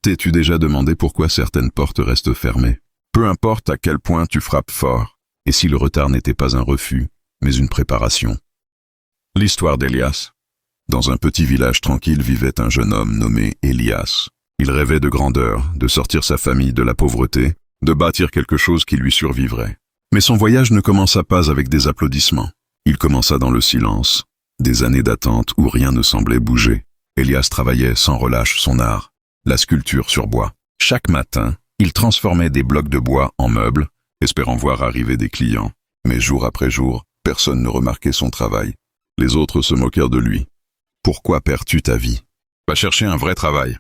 T'es-tu déjà demandé pourquoi certaines portes restent fermées? Peu importe à quel point tu frappes fort, et si le retard n'était pas un refus, mais une préparation. L'histoire d'Elias. Dans un petit village tranquille vivait un jeune homme nommé Elias. Il rêvait de grandeur, de sortir sa famille de la pauvreté, de bâtir quelque chose qui lui survivrait. Mais son voyage ne commença pas avec des applaudissements. Il commença dans le silence, des années d'attente où rien ne semblait bouger. Elias travaillait sans relâche son art, la sculpture sur bois. Chaque matin, il transformait des blocs de bois en meubles, espérant voir arriver des clients. Mais jour après jour, personne ne remarquait son travail. Les autres se moquèrent de lui. Pourquoi perds-tu ta vie? Va chercher un vrai travail.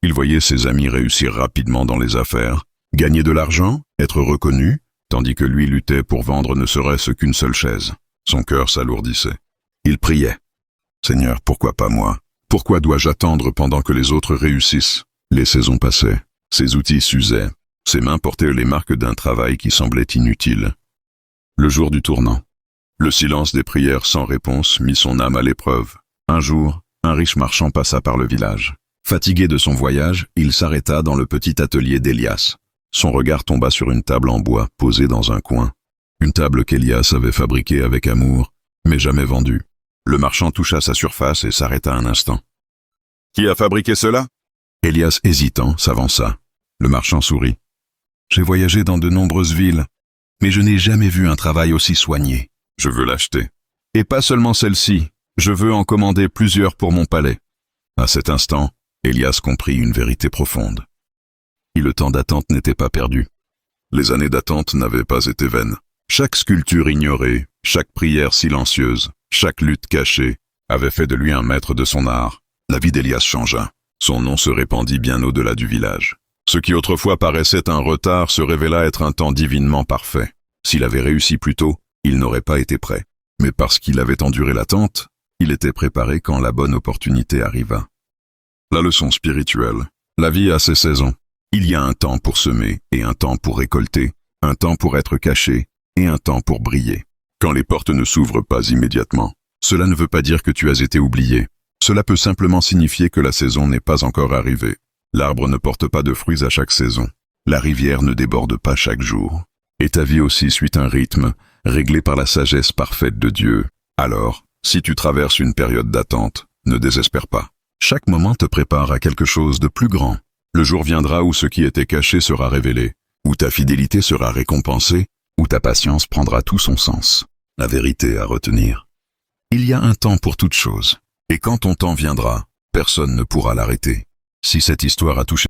Il voyait ses amis réussir rapidement dans les affaires, gagner de l'argent, être reconnu, tandis que lui luttait pour vendre ne serait-ce qu'une seule chaise. Son cœur s'alourdissait. Il priait. Seigneur, pourquoi pas moi? Pourquoi dois-je attendre pendant que les autres réussissent? Les saisons passaient. Ses outils s'usaient. Ses mains portaient les marques d'un travail qui semblait inutile. Le jour du tournant. Le silence des prières sans réponse mit son âme à l'épreuve. Un jour, un riche marchand passa par le village. Fatigué de son voyage, il s'arrêta dans le petit atelier d'Elias. Son regard tomba sur une table en bois posée dans un coin. Une table qu'Elias avait fabriquée avec amour, mais jamais vendue. Le marchand toucha sa surface et s'arrêta un instant. « Qui a fabriqué cela ?» Elias, hésitant, s'avança. Le marchand sourit. « J'ai voyagé dans de nombreuses villes, mais je n'ai jamais vu un travail aussi soigné. Je veux l'acheter. Et pas seulement celle-ci, je veux en commander plusieurs pour mon palais. » À cet instant, Elias comprit une vérité profonde. Et le temps d'attente n'était pas perdu. Les années d'attente n'avaient pas été vaines. Chaque sculpture ignorée, chaque prière silencieuse, chaque lutte cachée, avait fait de lui un maître de son art. La vie d'Elias changea. Son nom se répandit bien au-delà du village. Ce qui autrefois paraissait un retard se révéla être un temps divinement parfait. S'il avait réussi plus tôt, il n'aurait pas été prêt. Mais parce qu'il avait enduré l'attente, il était préparé quand la bonne opportunité arriva. La leçon spirituelle. La vie a ses saisons. Il y a un temps pour semer et un temps pour récolter, un temps pour être caché et un temps pour briller. Quand les portes ne s'ouvrent pas immédiatement, cela ne veut pas dire que tu as été oublié. Cela peut simplement signifier que la saison n'est pas encore arrivée. L'arbre ne porte pas de fruits à chaque saison. La rivière ne déborde pas chaque jour. Et ta vie aussi suit un rythme, réglé par la sagesse parfaite de Dieu. Alors, si tu traverses une période d'attente, ne désespère pas. Chaque moment te prépare à quelque chose de plus grand. Le jour viendra où ce qui était caché sera révélé, où ta fidélité sera récompensée, où ta patience prendra tout son sens. La vérité à retenir. Il y a un temps pour toute chose, et quand ton temps viendra, personne ne pourra l'arrêter. Si cette histoire a touché